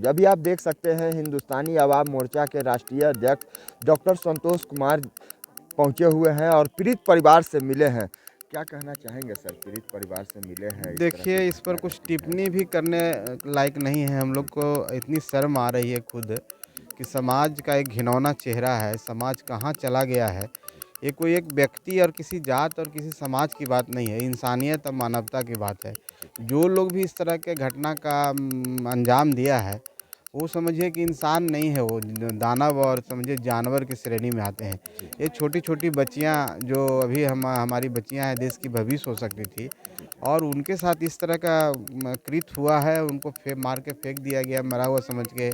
News. अभी आप देख सकते हैं हिंदुस्तानी आवाम मोर्चा के राष्ट्रीय अध्यक्ष डॉक्टर संतोष कुमार पहुंचे हुए हैं और पीड़ित परिवार से मिले हैं। क्या कहना चाहेंगे सर, पीड़ित परिवार से मिले हैं, इस तरह देखिए, की इस पर घटना कुछ घटी है। टिप्पणी भी करने लायक नहीं है। हम लोग को इतनी शर्म आ रही है खुद कि समाज का एक घिनौना चेहरा है, समाज कहाँ चला गया है। ये कोई एक व्यक्ति और किसी जात और किसी समाज की बात नहीं है, इंसानियत और मानवता की बात है। जो लोग भी इस तरह के घटना का अंजाम दिया है, वो समझिए कि इंसान नहीं है, वो दानव और समझिए जानवर की श्रेणी में आते हैं। जी ये छोटी-छोटी बच्चियाँ जो अभी हमारी बच्चियाँ हैं, देश की भविष्य हो सकती थी जी और उनके साथ इस तरह का कृत्य हुआ है, उनको मार के फेंक दिया गया मरा हुआ समझ के।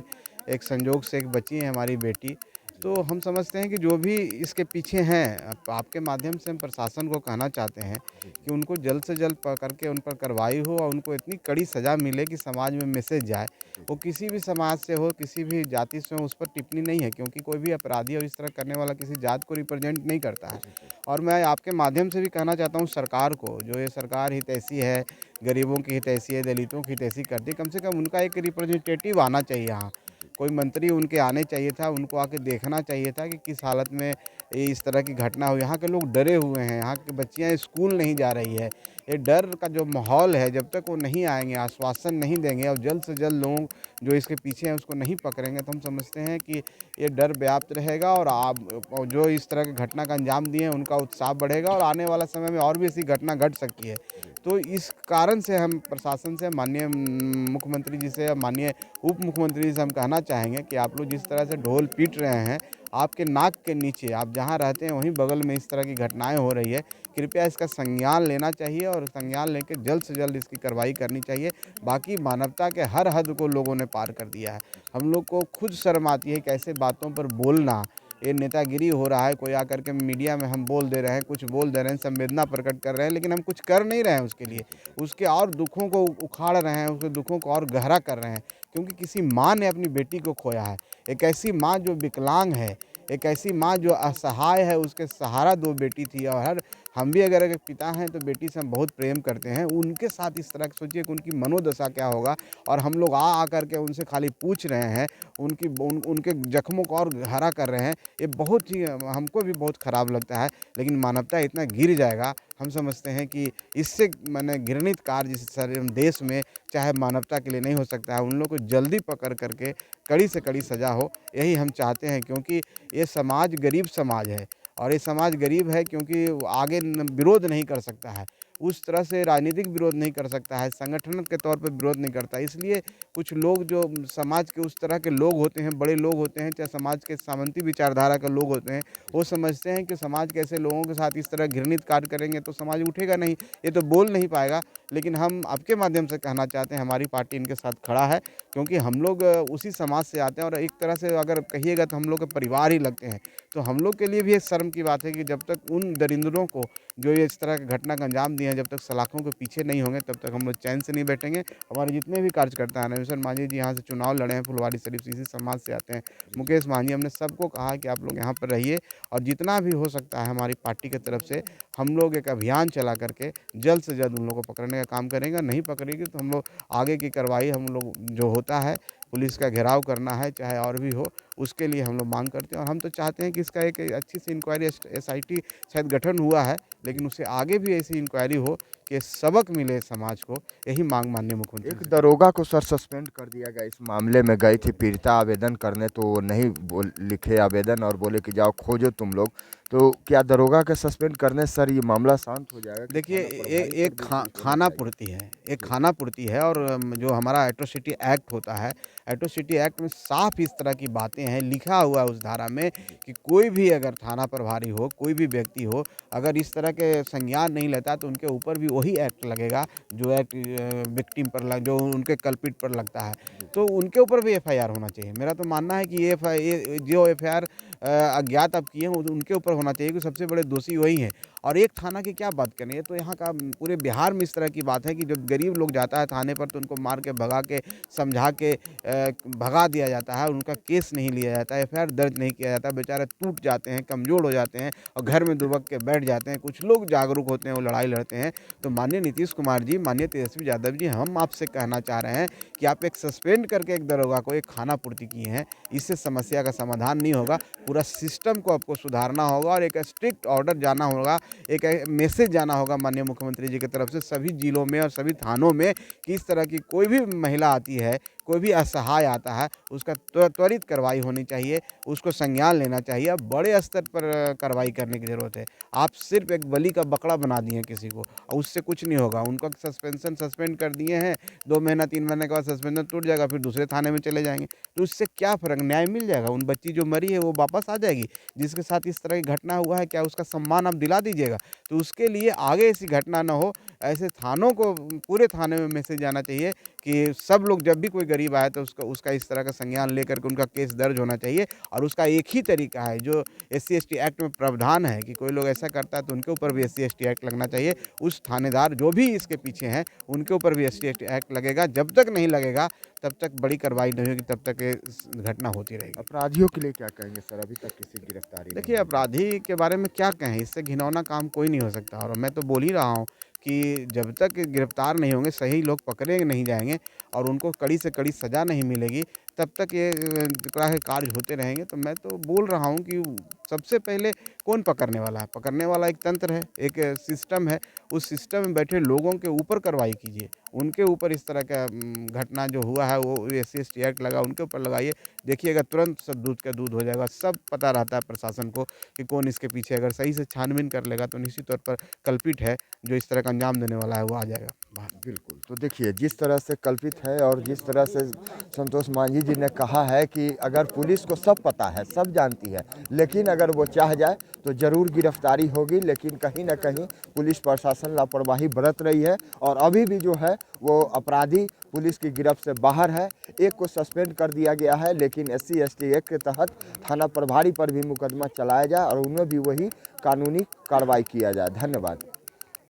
एक संजोग से एक बची है हमारी बेटी। तो हम समझते हैं कि जो भी इसके पीछे हैं, आपके माध्यम से हम प्रशासन को कहना चाहते हैं जी कि उनको जल्द से जल्द पकड़ के उन पर कार्रवाई हो और उनको इतनी कड़ी सज़ा मिले कि समाज में मैसेज जाए। जी वो किसी भी समाज से हो, किसी भी जाति से हो, उस पर टिप्पणी नहीं है, क्योंकि कोई भी अपराधी और इस तरह करने वाला किसी जात को रिप्रेजेंट नहीं करता है। जी जी और मैं आपके माध्यम से भी कहना चाहता हूँ सरकार को, जो ये सरकार हितैषी है, गरीबों की हितैषी है, दलितों की हितैषी करती है, कम से कम उनका एक रिप्रेजेंटेटिव आना चाहिए यहाँ। जी कोई मंत्री उनके आने चाहिए था, उनको आके देखना चाहिए था कि किस हालत में ये इस तरह की घटना हुई। यहाँ के लोग डरे हुए हैं, यहाँ की बच्चियाँ स्कूल नहीं जा रही है। ये डर का जो माहौल है, जब तक वो नहीं आएँगे, आश्वासन नहीं देंगे और जल्द से जल्द लोग जो इसके पीछे हैं उसको नहीं पकड़ेंगे, तो हम समझते हैं कि ये डर व्याप्त रहेगा और आप और जो इस तरह की घटना का अंजाम दिए हैं उनका उत्साह बढ़ेगा और आने वाला समय में और भी ऐसी घटना घट सकती है। जी तो इस कारण से हम प्रशासन से, माननीय मुख्यमंत्री जी से, माननीय उप मुख्यमंत्री जी से हम कहना चाहेंगे कि आप लोग जिस तरह से ढोल पीट रहे हैं, आपके नाक के नीचे, आप जहाँ रहते हैं वहीं बगल में इस तरह की घटनाएँ हो रही है। कृपया इसका संज्ञान लेना चाहिए और संज्ञान लेके जल्द से जल्द इसकी कार्रवाई करनी चाहिए। बाकी मानवता के हर हद को लोगों ने पार कर दिया है। हम लोग को खुद शर्म आती है कि ऐसे बातों पर बोलना, ये नेतागिरी हो रहा है, कोई आकर के मीडिया में हम बोल दे रहे हैं, कुछ बोल दे रहे हैं, संवेदना प्रकट कर रहे हैं, लेकिन हम कुछ कर नहीं रहे हैं उसके जी लिए। जी जी उसके और दुखों को उखाड़ रहे हैं, उसके दुखों को और गहरा कर रहे हैं, क्योंकि किसी माँ ने अपनी बेटी को खोया है। एक ऐसी माँ जो विकलांग है, एक ऐसी माँ जो असहाय है, उसके सहारा 2 बेटी थी और हम भी अगर एक पिता हैं तो बेटी से हम बहुत प्रेम करते हैं। उनके साथ इस तरह सोचिए कि उनकी मनोदशा क्या होगा और हम लोग आ कर के उनसे खाली पूछ रहे हैं, उनके ज़ख्मों को और गहरा कर रहे हैं। ये बहुत ही हमको भी बहुत खराब लगता है, लेकिन मानवता इतना गिर जाएगा, हम समझते हैं कि इससे माने घृणित कार्य जिस सारे देश में चाहे मानवता के लिए नहीं हो सकता है, उन लोगों को जल्दी पकड़ करके कड़ी से कड़ी सज़ा हो, यही हम चाहते हैं। क्योंकि ये समाज गरीब समाज है और ये समाज गरीब है क्योंकि वो आगे विरोध नहीं कर सकता है, उस तरह से राजनीतिक विरोध नहीं कर सकता है, संगठन के तौर पे विरोध नहीं करता है। इसलिए कुछ लोग जो समाज के उस तरह के लोग होते हैं, बड़े लोग होते हैं, चाहे समाज के सामंती विचारधारा के लोग होते हैं, वो समझते हैं कि समाज के ऐसे लोगों के साथ इस तरह घृणित कार्य करेंगे तो समाज उठेगा नहीं, ये तो बोल नहीं पाएगा। लेकिन हम आपके माध्यम से कहना चाहते हैं, हमारी पार्टी इनके साथ खड़ा है, क्योंकि हम लोग उसी समाज से आते हैं और एक तरह से अगर कहिएगा तो हम लोग के परिवार ही लगते हैं। तो हम लोग के लिए भी एक शर्म की बात है कि जब तक उन दरिंदरों को जो ये इस तरह की घटना का अंजाम दिए हैं, जब तक सलाखों के पीछे नहीं होंगे, तब तक हम लोग चैन से नहीं बैठेंगे। हमारे जितने भी कार्यकर्ता हैं, नरेंद्र मांझी जी यहाँ से चुनाव लड़े हैं, फुलवारी शरीफ से इसी समाज से आते हैं। जी मुकेश मांझी, हमने सबको कहा है कि आप लोग यहाँ पर रहिए और जितना भी हो सकता है हमारी पार्टी की तरफ से हम लोग एक अभियान चला करके जल्द से जल्द उन लोगों को पकड़ने का काम करेंगे। नहीं पकड़ेंगे तो हम लोग आगे की कार्रवाई हम लोग जो होता है, पुलिस का घेराव करना है, चाहे और भी हो, उसके लिए हम लोग मांग करते हैं और हम तो चाहते हैं कि इसका एक अच्छी सी इंक्वायरी एसआईटी शायद गठन हुआ है, जी लेकिन उससे आगे भी ऐसी इंक्वायरी हो कि सबक मिले समाज को, यही मांग माननीय मुख्यमंत्री एक जी से करते दरोगा को सर सस्पेंड कर दिया गया। इस मामले में गई थी पीड़िता आवेदन करने, तो वो नहीं लिखे आवेदन और बोले कि जाओ खोजो तुम लोग। तो क्या दरोगा के सस्पेंड करने से सर ये मामला शांत हो जाएगा कि देखिए, थाना प्रभारी पर एक भी स्ट्रिक्ट होना खानापूर्ति है, एक चाहिए? खानापूर्ति है और जो हमारा एट्रोसिटी एक्ट होता है, एट्रोसिटी एक्ट में साफ़ इस तरह की बातें हैं, लिखा हुआ है उस धारा में जी कि कोई भी अगर थाना प्रभारी हो, कोई भी व्यक्ति हो, अगर इस तरह के संज्ञान नहीं लेता तो उनके ऊपर भी वही एक्ट लगेगा, जो एक्ट विक्टिम पर लग जो उनके कल्प्रिट पर लगता है। जी तो उनके ऊपर भी एफआईआर होना चाहिए। मेरा तो मानना है कि ये जो एफआईआर अज्ञात आप किए हैं, उनके ऊपर होना चाहिए, क्योंकि सबसे बड़े दोषी वही हैं। और एक थाना की क्या बात करनी है, तो यहाँ का पूरे बिहार में इस तरह की बात है कि जब गरीब लोग जाता है थाने पर तो उनको मार के भगा के समझा के भगा दिया जाता है, उनका केस नहीं लिया जाता है, एफआईआर दर्ज नहीं किया जाता, बेचारे टूट जाते हैं, कमज़ोर हो जाते हैं और घर में दुबक के बैठ जाते हैं। कुछ लोग जागरूक होते हैं, वो लड़ाई लड़ते हैं। तो माननीय नीतीश कुमार जी, माननीय तेजस्वी यादव जी, हम आपसे कहना चाह रहे हैं कि आप एक सस्पेंड करके एक दरोगा को एक खानापूर्ति किए हैं, इससे समस्या का समाधान नहीं होगा। पूरा सिस्टम को आपको सुधारना होगा और एक स्ट्रिक्ट ऑर्डर जाना होगा, एक मैसेज जाना होगा माननीय मुख्यमंत्री जी की तरफ से सभी जिलों में और सभी थानों में कि इस तरह की कोई भी महिला आती है, कोई भी असहाय आता है, उसका त्वरित कार्रवाई होनी चाहिए, उसको संज्ञान लेना चाहिए। अब बड़े स्तर पर कार्रवाई करने की ज़रूरत है। आप सिर्फ एक बलि का बकरा बना दिए हैं किसी को और उससे कुछ नहीं होगा। उनका सस्पेंड कर दिए हैं, 2 महीना 3 महीने के बाद सस्पेंशन टूट जाएगा, फिर दूसरे थाने में चले जाएँगे। तो उससे क्या फ़र्क, न्याय मिल जाएगा? उन बच्ची जो मरी है वो वापस आ जाएगी? जिसके साथ इस तरह की घटना हुआ है, क्या उसका सम्मान आप दिला दीजिएगा? तो उसके लिए आगे ऐसी घटना ना हो, ऐसे थानों को पूरे थाने में मैसेज जाना चाहिए कि सब लोग जब भी कोई गरीब आए तो उसका उसका इस तरह का संज्ञान लेकर के उनका केस दर्ज होना चाहिए। और उसका एक ही तरीका है, जो SC/ST एक्ट में प्रावधान है कि कोई लोग ऐसा करता है तो उनके ऊपर भी SC/ST एक्ट लगना चाहिए। उस थानेदार जो भी इसके पीछे हैं उनके ऊपर भी SC/ST एक्ट लगेगा। जब तक नहीं लगेगा तब तक बड़ी कार्रवाई नहीं होगी, तब तक ये घटना होती रहेगी। अपराधियों के लिए क्या कहेंगे सर? अभी तक किसी गिरफ्तारी नहीं देखिए, हुई है। अपराधी के बारे में क्या कहें, इससे घिनौना काम कोई नहीं हो सकता। और मैं तो बोल ही रहा हूँ कि जब तक गिरफ्तार नहीं होंगे, सही लोग पकड़े नहीं जाएँगे और उनको कड़ी से कड़ी सज़ा नहीं मिलेगी, तब तक ये तरह के कार्य होते रहेंगे। तो मैं तो बोल रहा हूँ कि सबसे पहले कौन पकड़ने वाला है? पकड़ने वाला एक तंत्र है, एक सिस्टम है। उस सिस्टम में बैठे लोगों के ऊपर कार्रवाई कीजिए। उनके ऊपर इस तरह का घटना जो हुआ है, वो SC/ST एक्ट लगा, उनके ऊपर लगाइए। देखिएगा तुरंत सब दूध का दूध हो जाएगा। सब पता रहता है प्रशासन को कि कौन इसके पीछे, अगर सही से छानबीन कर लेगा तो निश्चित तौर पर कल्पित है, जो इस तरह का अंजाम देने वाला है वो आ जाएगा बाहर। बिल्कुल, तो देखिए जिस तरह से कल्पित है और जिस तरह से संतोष मांझी जी ने कहा है कि अगर पुलिस को सब पता है, सब जानती है, लेकिन अगर वो चाह जाए तो ज़रूर गिरफ्तारी होगी। लेकिन कहीं न कहीं पुलिस प्रशासन लापरवाही बरत रही है और अभी भी जो है वो अपराधी पुलिस की गिरफ्त से बाहर है। एक को सस्पेंड कर दिया गया है, लेकिन SC/ST एक्ट के तहत थाना प्रभारी पर भी मुकदमा चलाया जाए और उनमें भी वही कानूनी कार्रवाई किया जाए। धन्यवाद।